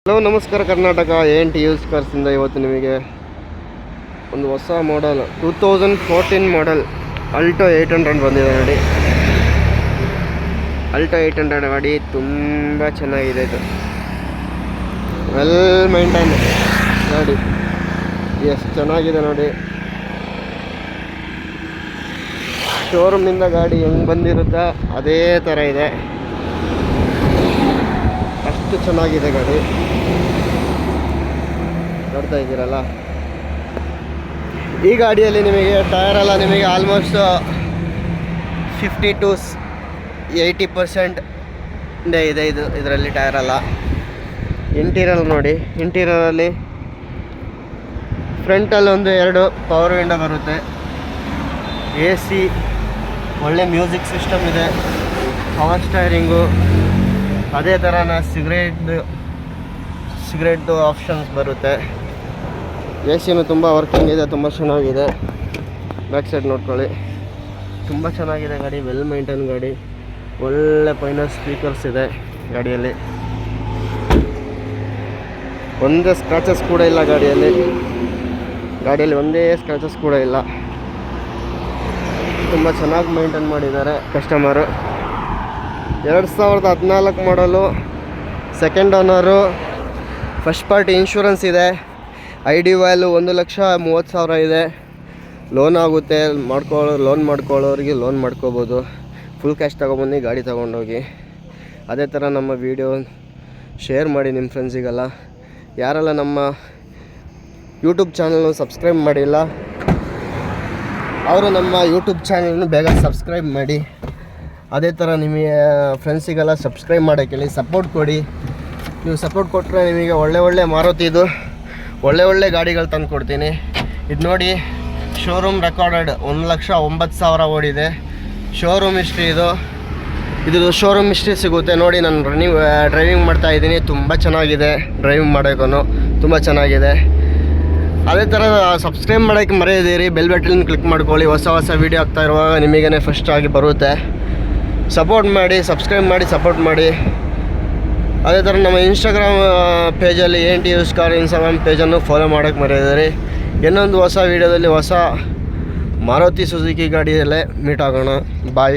Hello ನಮಸ್ಕಾರ Karnataka ANT use ಕಾರ್ಸಿಂದ ಇವತ್ತು ನಿಮಗೆ ಒಂದು ಹೊಸ ಮಾಡೆಲ್ 2014 ಮಾಡೆಲ್ ಅಲ್ಟೋ 800 ಬಂದಿದೆ ನೋಡಿ. ಅಲ್ಟೋ 800 ಗಾಡಿ ತುಂಬ ಚೆನ್ನಾಗಿದೆ. ಇದು ವೆಲ್ ಮೈಂಟೈನ್ ಗಾಡಿ, ಎಷ್ಟು ಚೆನ್ನಾಗಿದೆ ನೋಡಿ. ಶೋರೂಮ್ನಿಂದ ಗಾಡಿ ಹೆಂಗೆ ಬಂದಿರುತ್ತಾ ಅದೇ ಥರ ಇದೆ, ಅಷ್ಟು ಚೆನ್ನಾಗಿದೆ ಗಾಡಿ. ನೋಡ್ತಾ ಇದ್ದೀರಲ್ಲ, ಈ ಗಾಡಿಯಲ್ಲಿ ನಿಮಗೆ ಟಯರೆಲ್ಲ ನಿಮಗೆ ಆಲ್ಮೋಸ್ಟ್ 50 to 80% ಇದೆ. ಇದರಲ್ಲಿ ಟಯರೆಲ್ಲ. ಇಂಟೀರಿಯರ್ ನೋಡಿ, ಇಂಟೀರಿಯರಲ್ಲಿ ಫ್ರಂಟಲ್ಲಿ ಒಂದು 2 ಪವರ್ ವಿಂಡೋ ಬರುತ್ತೆ, AC, ಒಳ್ಳೆ ಮ್ಯೂಸಿಕ್ ಸಿಸ್ಟಮ್ ಇದೆ, ಪವರ್ ಸ್ಟೈರಿಂಗು, ಅದೇ ಥರನ ಸಿಗರೇಟ್ದು ಆಪ್ಷನ್ಸ್ ಬರುತ್ತೆ. AC ತುಂಬ ವರ್ಕಿಂಗ್ ಇದೆ, ತುಂಬ ಚೆನ್ನಾಗಿದೆ. ಬ್ಯಾಕ್ ಸೈಡ್ ನೋಡ್ಕೊಳ್ಳಿ, ತುಂಬ ಚೆನ್ನಾಗಿದೆ ಗಾಡಿ. ವೆಲ್ ಮೈಂಟೈನ್ ಗಾಡಿ, ಒಳ್ಳೆ ಫೈನಲ್ ಸ್ಪೀಕರ್ಸ್ ಇದೆ ಗಾಡಿಯಲ್ಲಿ. ಒಂದೇ ಸ್ಕ್ರಾಚಸ್ ಕೂಡ ಇಲ್ಲ ಗಾಡಿಯಲ್ಲಿ ಒಂದೇ ಸ್ಕ್ರಾಚಸ್ ಕೂಡ ಇಲ್ಲ. ತುಂಬ ಚೆನ್ನಾಗಿ ಮೈಂಟೈನ್ ಮಾಡಿದ್ದಾರೆ ಕಸ್ಟಮರು. 2014 ಮಾಡಲು, second owner, first party insurance ಇದೆ, ID ವ್ಯಾಲ್ಯೂ 1,30,000 ಇದೆ. ಲೋನ್ ಆಗುತ್ತೆ, ಲೋನ್ ಮಾಡ್ಕೊಳ್ಳೋರಿಗೆ ಲೋನ್ ಮಾಡ್ಕೋಬೋದು. ಫುಲ್ ಕ್ಯಾಶ್ ತೊಗೊಬಂದು ಗಾಡಿ ತೊಗೊಂಡೋಗಿ. ಅದೇ ಥರ ನಮ್ಮ ವಿಡಿಯೋ ಶೇರ್ ಮಾಡಿ ನಿಮ್ಮ ಫ್ರೆಂಡ್ಸಿಗೆಲ್ಲ. ಯಾರೆಲ್ಲ ನಮ್ಮ ಯೂಟ್ಯೂಬ್ ಚಾನಲ್ನ ಸಬ್ಸ್ಕ್ರೈಬ್ ಮಾಡಿಲ್ಲ ಅವರು ನಮ್ಮ ಯೂಟ್ಯೂಬ್ ಚಾನಲ್ನ ಬೇಗ ಸಬ್ಸ್ಕ್ರೈಬ್ ಮಾಡಿ. ಅದೇ ಥರ ನಿಮಗೆ ಫ್ರೆಂಡ್ಸಿಗೆಲ್ಲ ಸಬ್ಸ್ಕ್ರೈಬ್ ಮಾಡೋಕ್ಕೆ ಹೇಳಿ, ಸಪೋರ್ಟ್ ಕೊಡಿ. ನೀವು ಸಪೋರ್ಟ್ ಕೊಟ್ಟರೆ ನಿಮಗೆ ಒಳ್ಳೆ ಮಾರುತಿದು ಒಳ್ಳೆ ಗಾಡಿಗಳು ತಂದು ಕೊಡ್ತೀನಿ. ಇದು ನೋಡಿ, ಶೋರೂಮ್ ರೆಕಾರ್ಡೆಡ್ 1,09,000 ಓಡಿದೆ. ಶೋರೂಮ್ ಹಿಸ್ಟ್ರಿ ಇದು ಶೋರೂಮ್ ಹಿಸ್ಟ್ರಿ ಸಿಗುತ್ತೆ ನೋಡಿ. ನಾನು ಡ್ರೈವಿಂಗ್ ಮಾಡ್ತಾಯಿದ್ದೀನಿ, ತುಂಬ ಚೆನ್ನಾಗಿದೆ. ಡ್ರೈವಿಂಗ್ ಮಾಡೋಕ್ಕೂ ತುಂಬ ಚೆನ್ನಾಗಿದೆ. ಅದೇ ಥರ ಸಬ್ಸ್ಕ್ರೈಬ್ ಮಾಡೋಕ್ಕೆ ಮರೆಯದಿರಿ, ಬೆಲ್ ಬಟನ್ ಕ್ಲಿಕ್ ಮಾಡ್ಕೊಳ್ಳಿ. ಹೊಸ ವೀಡಿಯೋ ಆಗ್ತಾ ಇರುವಾಗ ನಿಮಗೇ ಫಸ್ಟ್ ಆಗಿ ಬರುತ್ತೆ. ಸಪೋರ್ಟ್ ಮಾಡಿ, ಸಬ್ಸ್ಕ್ರೈಬ್ ಮಾಡಿ, ಸಪೋರ್ಟ್ ಮಾಡಿ. ಅದೇ ಥರ ನಮ್ಮ ಇನ್ಸ್ಟಾಗ್ರಾಮ್ ಪೇಜಲ್ಲಿ ANT ಯೂಸ್ ಕಾರ್ ಇನ್ಸ್ಟಾಗ್ರಾಮ್ ಪೇಜನ್ನು ಫಾಲೋ ಮಾಡೋಕ್ಕೆ ಮರೆಯದಿರಿ. ಇನ್ನೊಂದು ಹೊಸ ವೀಡಿಯೋದಲ್ಲಿ ಹೊಸ ಮಾರುತಿ ಸುಜುಕಿ ಗಾಡಿಯಲ್ಲೇ ಮೀಟ್ ಆಗೋಣ. ಬಾಯ್.